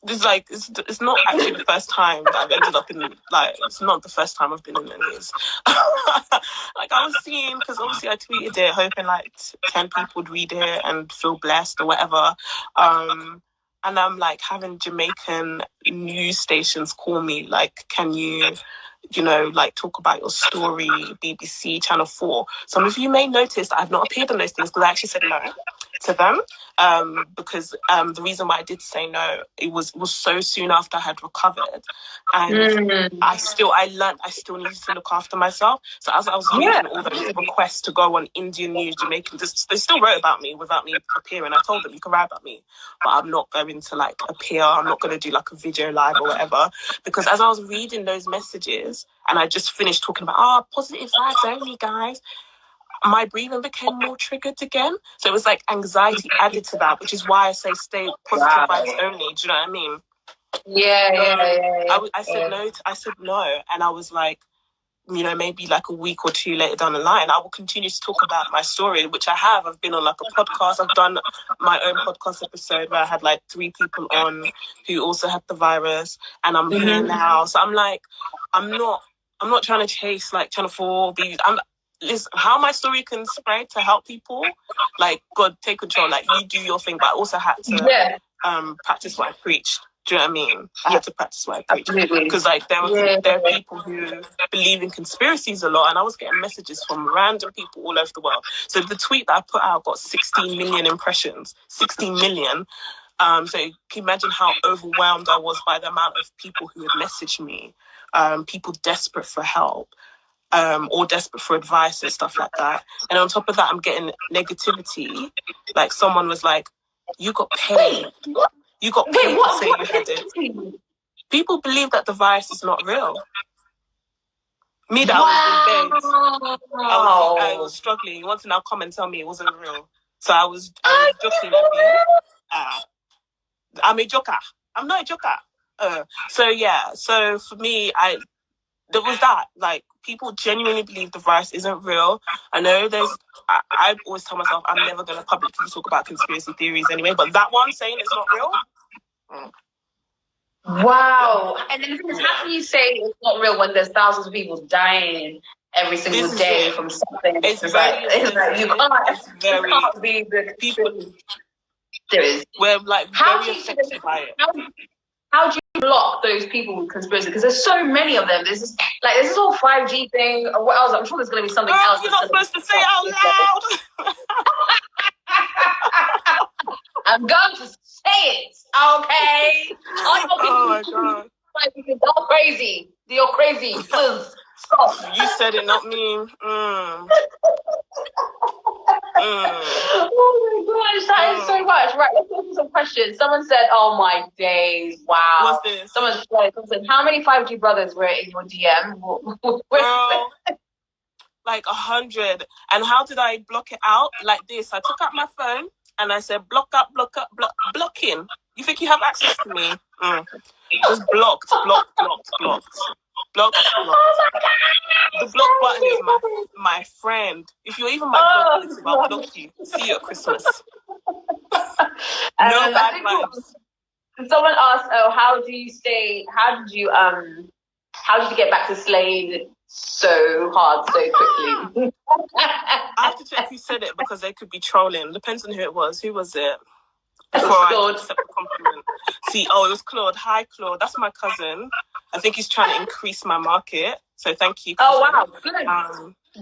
It's like it's not actually the first time that I've ended up in, like, it's not the first time I've been in the news. Like, I was seeing, because obviously I tweeted it hoping like 10 people would read it and feel blessed or whatever, and I'm like having Jamaican news stations call me like, can you like talk about your story, BBC, Channel 4. Some of you may notice that I've not appeared on those things because I actually said no to them, because the reason why I did say no, it was so soon after I had recovered, and I still needed to look after myself. So as I was reading all those requests to go on Indian news, Jamaican, they still wrote about me without me appearing. I told them, you can write about me, but I'm not going to like appear. I'm not going to do like a video live or whatever, because as I was reading those messages and I just finished talking about positive vibes only, guys, my breathing became more triggered again. So it was like anxiety added to that, which is why I say stay positive vibes only. Do you know what I mean? Yeah. I said no. And I was like, maybe like a week or two later down the line, I will continue to talk about my story, which I have. I've been on like a podcast. I've done my own podcast episode where I had like 3 people on who also had the virus, and I'm here now. So I'm like, I'm not trying to chase like Channel 4. Listen, how my story can spread to help people, like, God, take control. Like, you do your thing, but I also had to practice what I preached. Do you know what I mean? I had to practice what I preached, because like there are people who believe in conspiracies a lot, and I was getting messages from random people all over the world. So the tweet that I put out got 16 million impressions. 16 million. So you can imagine how overwhelmed I was by the amount of people who had messaged me, people desperate for help, or desperate for advice and stuff like that. And on top of that, I'm getting negativity. Like, someone was like, you got paid. You got paid to say you had it. People believe that the virus is not real. Me, that I was in bed. I was struggling. You want to now come and tell me it wasn't real? So I was joking at you. I'm a joker. I'm not a joker. So for me, there was that. Like, people genuinely believe the virus isn't real. I know I always tell myself I'm never going to publicly talk about conspiracy theories anyway, but that one saying it's not real. Wow. And then how can you say it's not real when there's thousands of people dying every single day from something? It's very you can't be the people. We're like very affected by it. How do you block those people with conspiracy? Because there's so many of them. This is all 5G thing. Or what else? I'm sure there's going to be something else. You're not supposed to say it out loud. I'm going to say it, okay? Oh my God. You're crazy. You're crazy. Stop. You said it, not me. Oh my gosh, that is so much. Right, let's go through some questions. Someone said, oh my days, wow. What's this? Someone said, how many 5G brothers were in your DM? Girl, like 100. And how did I block it out? Like this. I took out my phone and I said, blocking. You think you have access to me? Just blocked. The block button is my friend. If you're even my block relative, I'll block you. See you at Christmas. No bad vibes. Someone asked, how did you get back to Slade so hard so quickly? I have to check who said it because they could be trolling. Depends on who it was. Who was it? Before I accept the compliment. It was Claude. Hi, Claude. That's my cousin. I think he's trying to increase my market. So thank you, cousin. Oh, wow.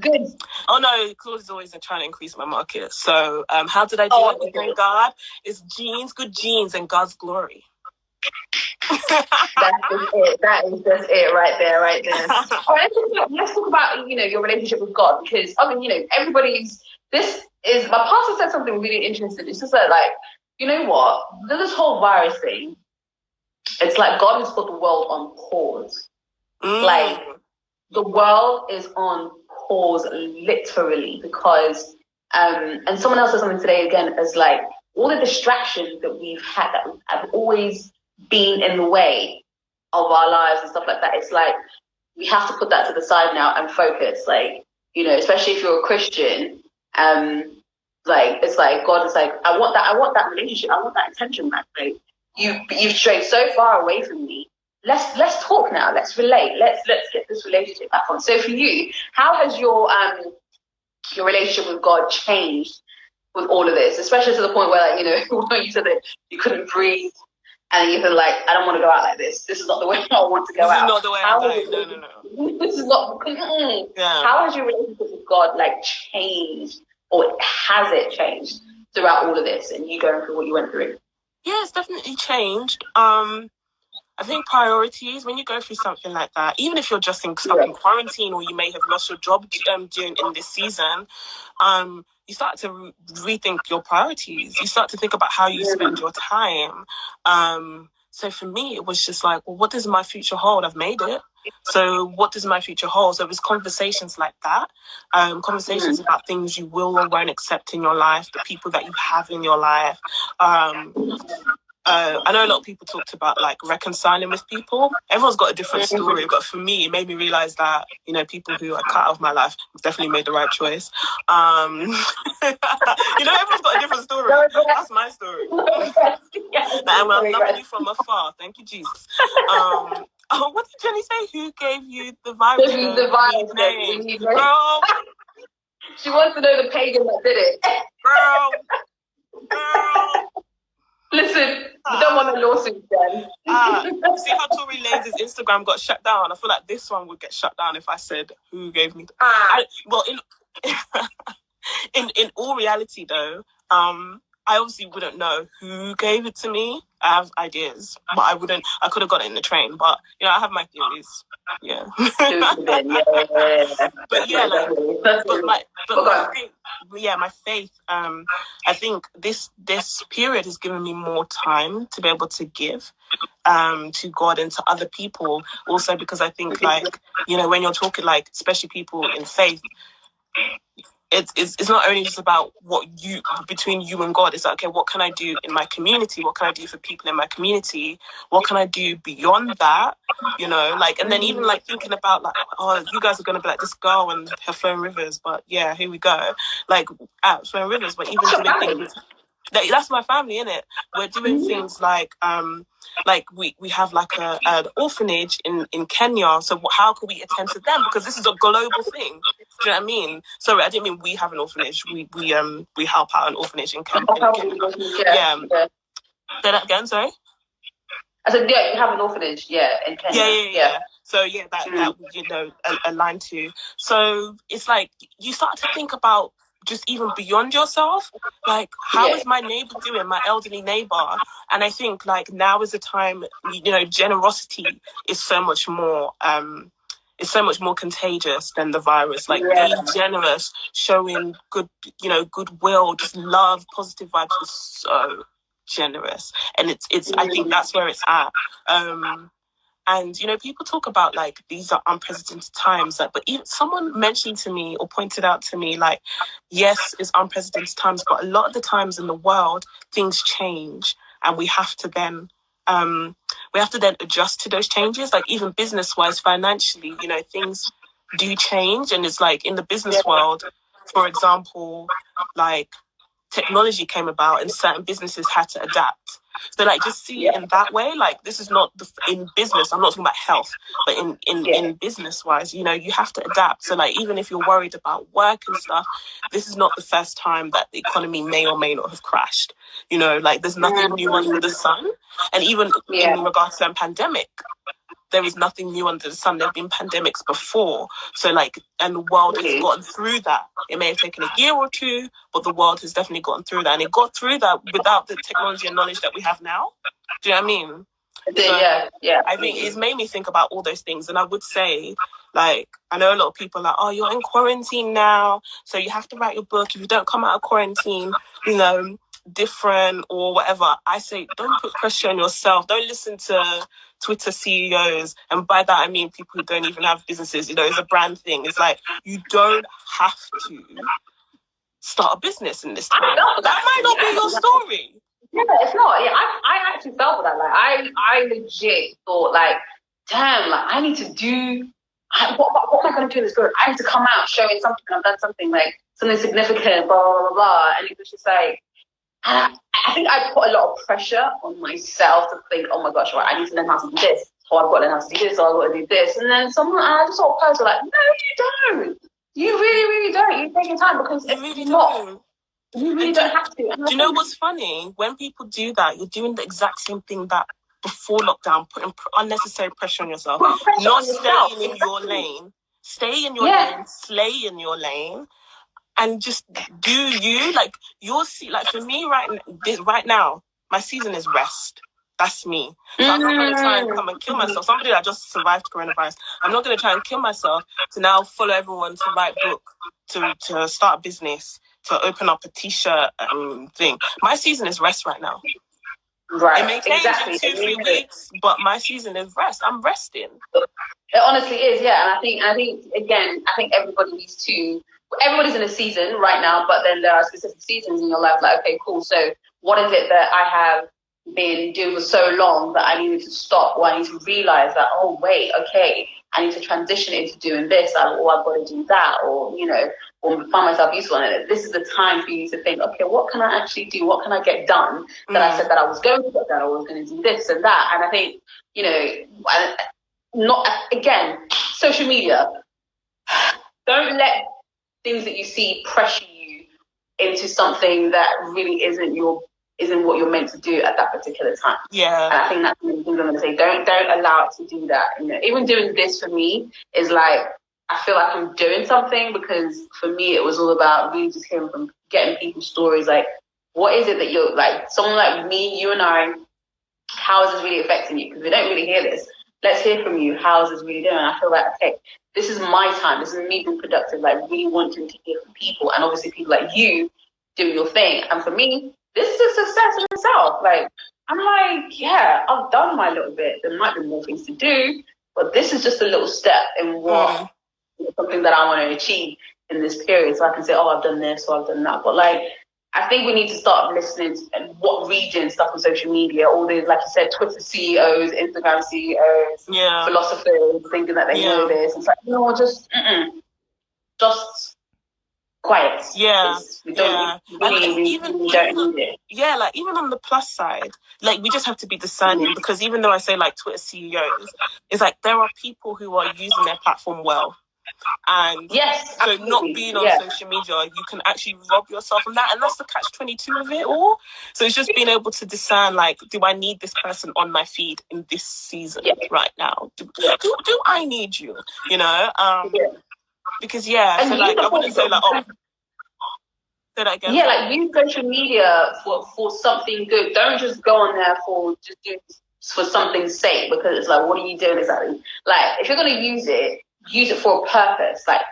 Good. Oh, no. Claude is always trying to increase my market. So how did I do it? Thank God. It's genes, good genes, and God's glory. That's just it. That is just it right there. All right, let's talk about your relationship with God, because everybody's. This is my pastor said something really interesting. It's just like you know what? This whole virus thing. It's like God has put the world on pause. Like, the world is on pause, literally, because and someone else said something today again, as like all the distractions that we've had that have always been in the way of our lives and stuff like that. It's like we have to put that to the side now and focus. Like, you know, especially if you're a Christian, like it's like God is like, I want that relationship, I want that attention back. Like you've strayed so far away from me. Let's talk now. Let's relate. Let's get this relationship back on. So for you, how has your relationship with God changed with all of this, especially to the point where, like, you know, when you said that you couldn't breathe, and you feel like, I don't want to go out like this. This is not the way I want to go out. This is not the way I'm going. No. This is not. Yeah. How has your relationship with God like changed, or has it changed throughout all of this, and you going through what you went through? Yeah, it's definitely changed. I think priorities, when you go through something like that, even if you're just stuck in quarantine, or you may have lost your job during in this season, you start to rethink your priorities. You start to think about how you spend your time. So for me, it was just like, well, what does my future hold? I've made it. So what does my future hold? So it was conversations like that, conversations about things you will or won't accept in your life, the people that you have in your life. I know a lot of people talked about like reconciling with people. Everyone's got a different story, but for me, it made me realize that, you know, people who are cut out of my life definitely made the right choice. You know, everyone's got a different story. That's my story. I'm loving you from afar. Thank you, Jesus. What did Jenny say? Who gave you the virus? The virus name, girl. She wants to know the pagan that did it. Girl. Listen, we don't want a lawsuit then. See how Tory Lanez's Instagram got shut down? I feel like this one would get shut down if I said who gave me. In all reality, though, I obviously wouldn't know who gave it to me. I have ideas, but I could have got it in the train, but, you know, I have my theories. Yeah. But yeah, like, my faith. I think this period has given me more time to be able to give to God and to other people. Also, because I think, like, you know, when you're talking, like, especially people in faith, it's not only just about what you, between you and God. It's like, okay, what can I do in my community? What can I do for people in my community? What can I do beyond that? You know, like, and then even like thinking about like, oh, you guys are going to be like this girl and her Flowing Rivers, but yeah, here we go. Like at Flowing Rivers, but even doing things. That's my family, innit? We're doing things like we have like an orphanage in Kenya. So how can we attend to them? Because this is a global thing. Do you know what I mean? Sorry, I didn't mean we have an orphanage. We help out an orphanage in Kenya. Yeah. Say that again. Sorry. I said, yeah, you have an orphanage, in Kenya. Yeah. So yeah, that you know, aligned to. So it's like you start to think about just even beyond yourself, like how is my neighbor doing, my elderly neighbor? And I think like now is the time, you know, generosity is so much more it's so much more contagious than the virus. Like being generous, showing good, you know, goodwill, just love, positive vibes is so generous. And it's I think that's where it's at. And, you know, people talk about, like, these are unprecedented times. Like, but even someone mentioned to me or pointed out to me, like, yes, it's unprecedented times, but a lot of the times in the world, things change. And we have to then adjust to those changes. Like, even business-wise, financially, you know, things do change. And it's like in the business world, for example, like, technology came about and certain businesses had to adapt. So like just see it in that way. Like this is not in business. I'm not talking about health, but in business wise, you know, you have to adapt. So like even if you're worried about work and stuff, this is not the first time that the economy may or may not have crashed. You know, like there's nothing new under the sun. And even in regards to the pandemic, there is nothing new under the sun. There have been pandemics before. So like, and the world has gotten through that. It may have taken a year or two, but the world has definitely gotten through that. And it got through that without the technology and knowledge that we have now. Do you know what I mean? I think it's made me think about all those things. And I would say, like, I know a lot of people are like, oh, you're in quarantine now, so you have to write your book. If you don't come out of quarantine, you know, different or whatever. I say, don't put pressure on yourself. Don't listen to Twitter CEOs, and by that I mean people who don't even have businesses. It's a brand thing. It's like, you don't have to start a business in this time. That might not be your story. Yeah, it's not. Yeah, I actually felt that. Like, I legit thought, like, damn, like, I need to do. What am I going to do in this group? I need to come out showing something. I've done something, like, something significant, blah blah blah blah. And it was just like, I think I put a lot of pressure on myself to think, oh my gosh, right, I need to learn how to do this, or I've got to learn how to do this, or I've got to do this. And then I just saw a post like, no, you don't. You really, really don't. You take your time, because you really don't. You really don't have to. Do you know what's funny? When people do that, you're doing the exact same thing that before lockdown, putting unnecessary pressure on yourself, not staying in your lane. Stay in your lane, slay in your lane, and just do you. Like, you'll see, like, for me right now, my season is rest. That's me. So I'm not going to try and come and kill myself. Somebody that just survived coronavirus, I'm not going to try and kill myself to now follow everyone to write book, to start a business, to open up a t-shirt thing. My season is rest right now. Right. It may change in 2-3 weeks, but my season is rest. I'm resting. It honestly is, yeah. And I think again, everybody needs to. Everybody's in a season right now, but then there are specific seasons in your life. Like, okay, cool. So what is it that I have been doing for so long that I needed to stop, or I need to realize that, oh wait, okay, I need to transition into doing this, or I've got to do that, or or find myself useful in it. This is the time for you to think, okay, what can I actually do? What can I get done that I said that I was going to get done, or I was going to do this and that? And I think, not again, social media. Don't let things that you see pressure you into something that really isn't what you're meant to do at that particular time. Yeah. And I think that's the thing I'm going to say. Don't allow it to do that. Even doing this for me is like, I feel like I'm doing something, because for me it was all about really just hearing from, getting people's stories. Like, what is it that you're like, someone like me, you and I, how is this really affecting you? Because we don't really hear this. Let's hear from you. How is this really doing? I feel like, okay, this is my time. This is me being productive, like really wanting to hear from people, and obviously people like you doing your thing. And for me, this is a success in itself. Like, I'm like, yeah, I've done my little bit. There might be more things to do, but this is just a little step in what something that I want to achieve in this period. So I can say, oh, I've done this, or I've done that. But like, I think we need to start listening to what region stuff on social media, all the, like you said, Twitter CEOs, Instagram CEOs, philosophers thinking that they know this. It's like, no, just quiet. Yeah. We don't even on the plus side, like, we just have to be discerning, because even though I say like Twitter CEOs, it's like there are people who are using their platform well. And so not being on social media, you can actually rob yourself from that, and that's the catch-22 of it all. So it's just being able to discern, like, do I need this person on my feed in this season right now? Do I need you? Because so like, I wouldn't say like, oh, say that again. Yeah, like, use social media for something good. Don't just go on there for something's sake, because it's like, what are you doing exactly? Like, if you're going to use it for a purpose. Like,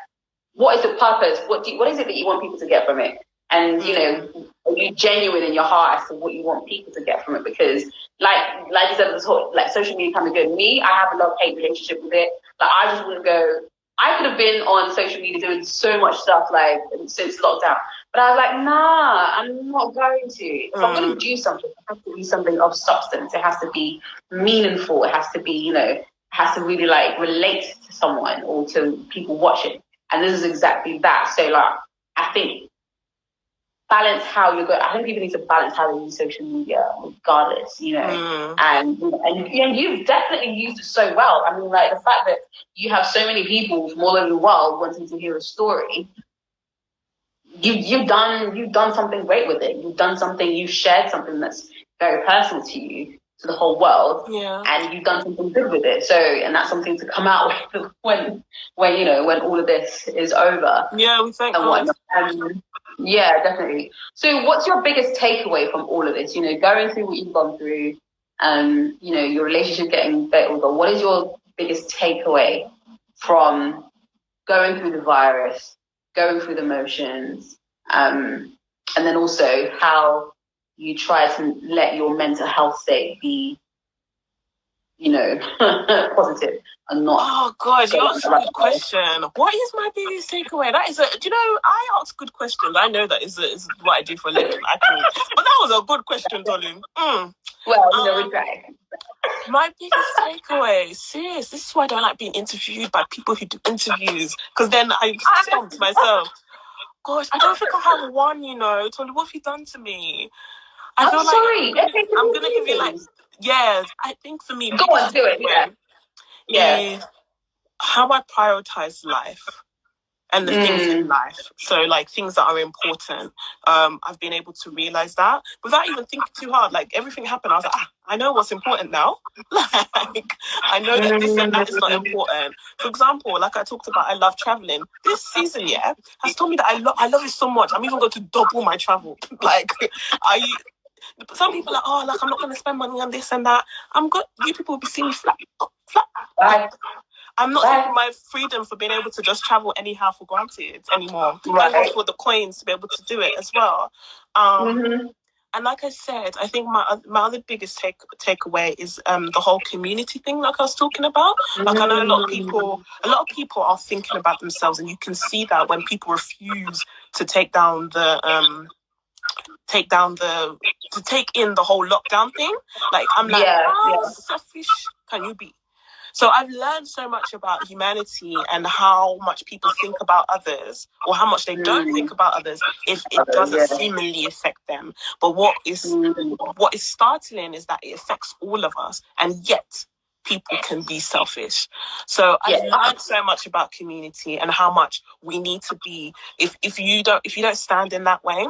what is the purpose? What is it that you want people to get from it? And are you genuine in your heart as to what you want people to get from it? Because like you said, like, social media can be good. Me, I have a love-hate relationship with it. Like, I just wouldn't go. I could have been on social media doing so much stuff, like, since lockdown, but I was like, nah, I'm not going to. If I'm going to do something, it has to be something of substance. It has to be meaningful. It has to be, has to really, like, relate to someone or to people watching. And this is exactly that. So, like, I think balance how you're going. I think people need to balance how they use social media, regardless, And you've definitely used it so well. I mean, like, the fact that you have so many people from all over the world wanting to hear a story. You've done something great with it. You've shared something that's very personal to you, to the whole world, and you've done something good with it. So, and that's something to come out with when all of this is over. Yeah, we thank God. Yeah, definitely. So, what's your biggest takeaway from all of this? Going through what you've gone through, your relationship getting better. What is your biggest takeaway from going through the virus, going through the motions, and then also how you try to let your mental health state be positive and not. Oh God, you asked a good question. What is my biggest takeaway? That is I ask good questions. I know that is what I do for a living. But that was a good question, Tolu. Well, we try. My biggest takeaway, serious. This is why I don't like being interviewed by people who do interviews, because then I stumped myself. Gosh, I don't think I have one. Tolu, what have you done to me? I'm sorry. I'm gonna give you yes. I think for me, go on, do it. Is how I prioritize life and the things in life. So things that are important. I've been able to realize that without even thinking too hard. Everything happened, I was like, I know what's important now. I know that this and that is not important. For example, I talked about, I love traveling. This season, has told me that I love it so much. I'm even going to double my travel. Some people are I'm not going to spend money on this and that. You people will be seeing me flat. Right. I'm not taking my freedom for being able to just travel anyhow for granted anymore. Thank God for the coins to be able to do it as well. And like I said, I think my other biggest takeaway is the whole community thing, like I was talking about. I know a lot of people are thinking about themselves, and you can see that when people refuse to take in the whole lockdown thing. How selfish can you be? So I've learned so much about humanity and how much people think about others, or how much they don't think about others if it doesn't seemingly affect them. But what is startling is that it affects all of us, and yet people can be selfish. So I've learned so much about community and how much we need to be. If you don't stand in that way,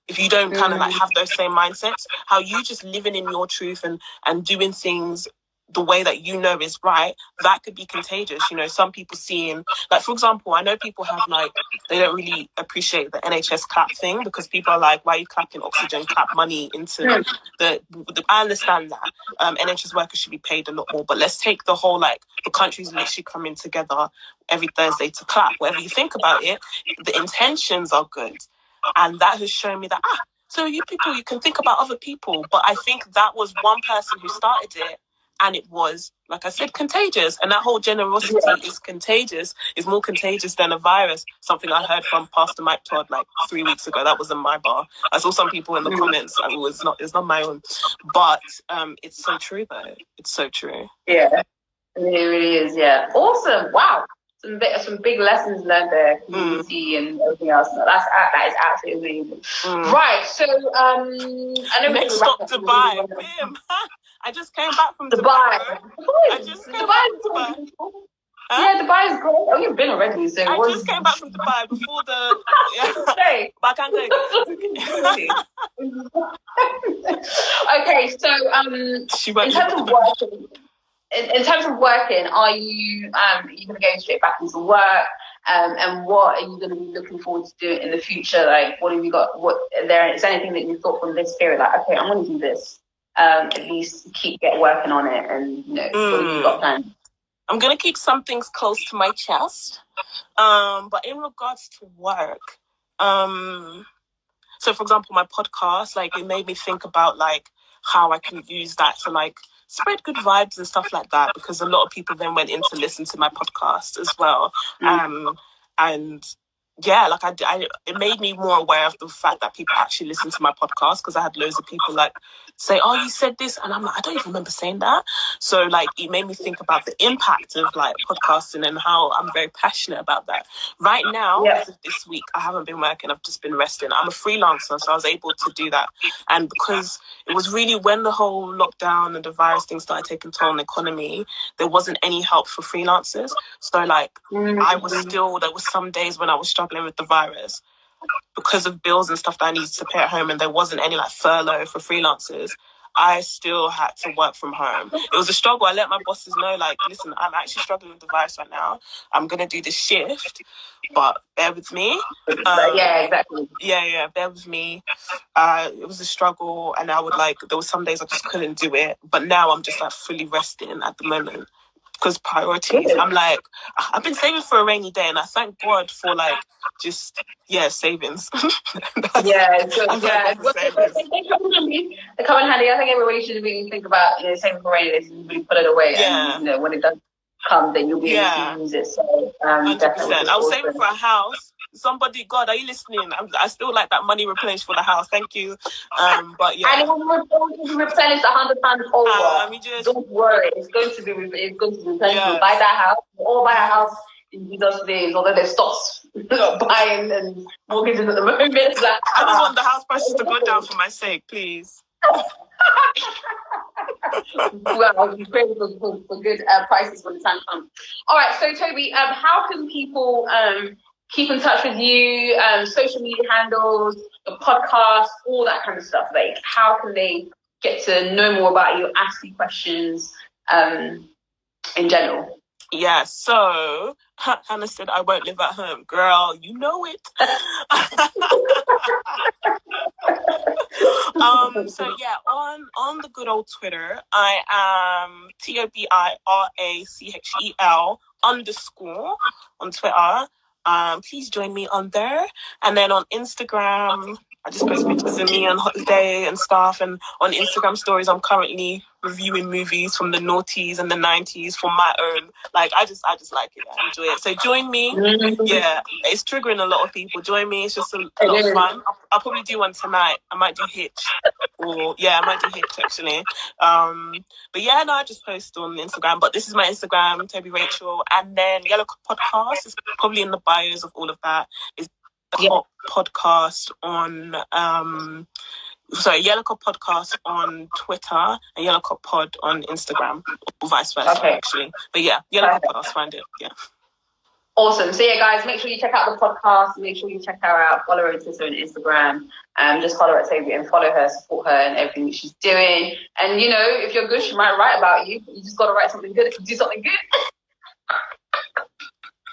if you don't kind of have those same mindsets, how you just living in your truth and doing things the way that is right, that could be contagious. Some people seeing, for example, I know people have they don't really appreciate the NHS clap thing, because people are like, why are you clapping oxygen, clap money into the I understand that NHS workers should be paid a lot more, but let's take the whole the country's literally coming together every Thursday to clap. Whatever you think about it, the intentions are good, and that has shown me that so you people, you can think about other people. But I think that was one person who started it, and it was, like I said, contagious. And that whole generosity is contagious, is more contagious than a virus. Something I heard from Pastor Mike Todd 3 weeks ago. That wasn't my bar. I saw some people in the comments. It's not my own. But it's so true, though. It's so true. Yeah, it really is. Yeah. Awesome. Wow. Some big lessons learned there, community and everything else. That is absolutely amazing. Right. So I know next stop Dubai. I just came back from Dubai. Yeah, Dubai is great. Oh, you've been already. So I just came back from Dubai before the. But I can't go. Okay, so in terms of working. In terms of working, are you going to go straight back into work? And what are you going to be looking forward to doing in the future? What have you got? Is anything that you thought from this period? Okay, I'm going to do this. At least get working on it, and what have you got planned? I'm going to keep some things close to my chest. But in regards to work, so for example, my podcast, it made me think about how I can use that to spread good vibes and stuff like that, because a lot of people then went in to listen to my podcast as well. And yeah, it made me more aware of the fact that people actually listen to my podcast, because I had loads of people say, oh, you said this, and I'm I don't even remember saying that. So it made me think about the impact of podcasting and how I'm very passionate about that. Right now, as of this week, I haven't been working, I've just been resting. I'm a freelancer, so I was able to do that. And because it was really when the whole lockdown and the virus thing started taking toll on the economy, there wasn't any help for freelancers. So there was some days when I was struggling with the virus because of bills and stuff that I needed to pay at home, and there wasn't any furlough for freelancers. I still had to work from home. It was a struggle. I let my bosses know, listen, I'm actually struggling with the virus right now. I'm going to do this shift, but bear with me. Yeah, exactly. Yeah, bear with me. It was a struggle, and I would there was some days I just couldn't do it. But now I'm just fully resting at the moment, because priorities. I'm I've been saving for a rainy day, and I thank God for savings. Yeah, they come in handy. I think everybody should really think about, saving for rainy days and really put it away. Yeah. And, when it does come, then you'll be able to use it. So, 100%. definitely. I was saving for a house. Somebody, God, are you listening? I still like that money replenished for the house. Thank you. But yeah. And it will be replenished 100 times over. Don't worry, it's going to be replenished. Yes. Buy that house, or buy a house in Jesus' days, although they stopped buying and mortgages at the moment. Like, I don't want the house prices to go down for my sake, please. Well, we pray for good prices when the time comes. All right, so Toby, how can people keep in touch with you? Social media handles, the podcast, all that kind of stuff. Like, how can they get to know more about you, ask you questions, in general? Yeah, so Hannah said I won't live at home. Girl, you know it. So yeah, on the good old Twitter, I am TOBIRACHEL _ on Twitter. Please join me on there. And then on Instagram, I just post pictures of me on holiday and stuff. And on Instagram stories, I'm currently reviewing movies from the noughties and the 90s for my own. Like, I just like it. I enjoy it. So join me. Yeah, it's triggering a lot of people. Join me. It's just a lot of fun. I'll probably do one tonight. I might do Hitch. I might do Hitch, actually. But yeah, no, I just post on Instagram. But this is my Instagram, Toby Rachel. And then Yellow Podcast is probably in the bios of all of that. It's podcast on Yellow Cup Podcast on Twitter and Yellow Cup Pod on Instagram, or vice versa, actually. But yeah, Yellow Cup Podcast, find it. Yeah. Awesome. So yeah, guys, make sure you check out the podcast. Make sure you check her out. Follow her on Twitter and Instagram. Just follow her at Tobi and follow her, support her and everything that she's doing. And if you're good, she might write about you. You just got to write something good. Do something good.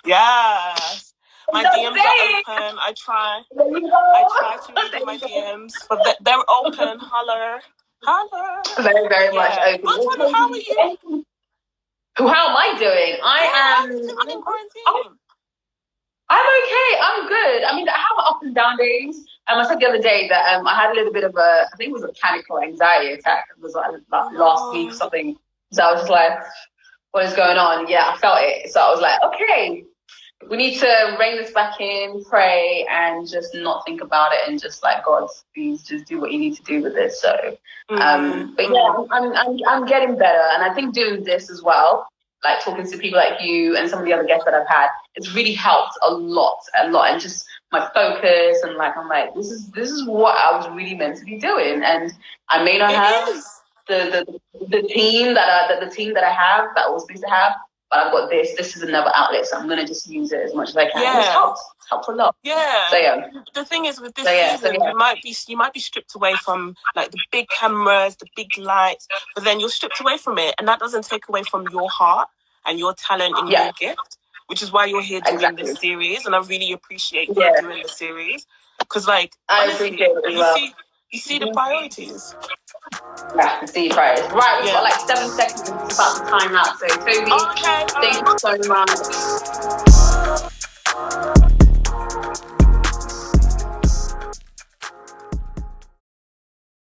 Yes. My DMs are open. I try to read my DMs, but they're open. Holler. Very, very much open. How are you? How am I doing? I'm in quarantine. I'm okay. I'm good. I mean, I have up and down days. I said the other day that I had a little bit of I think it was a panic or anxiety attack. It was like last week or something. So I was just like, what is going on? Yeah, I felt it. So I was like, okay, we need to rein this back in, pray, and just not think about it, and just like, God, please just do what you need to do with this. So, but yeah, I'm getting better, and I think doing this as well, like talking to people like you and some of the other guests that I've had, it's really helped a lot, and just my focus, and like I'm like, this is what I was really meant to be doing, and I may not have the team that I have that I was supposed to have. But I've got this. This is another outlet, so I'm gonna just use it as much as I can. Yeah. It helps a lot. Yeah. So yeah. The thing is, with this season, you might be stripped away from like the big cameras, the big lights, but then you're stripped away from it, and that doesn't take away from your heart and your talent and your gift, which is why you're here doing this series. And I really appreciate you doing the series, because like honestly, you see the priorities. Yeah, I see priorities. Right, we've got like 7 seconds. It's about to time out. So Tobi, thank you so much.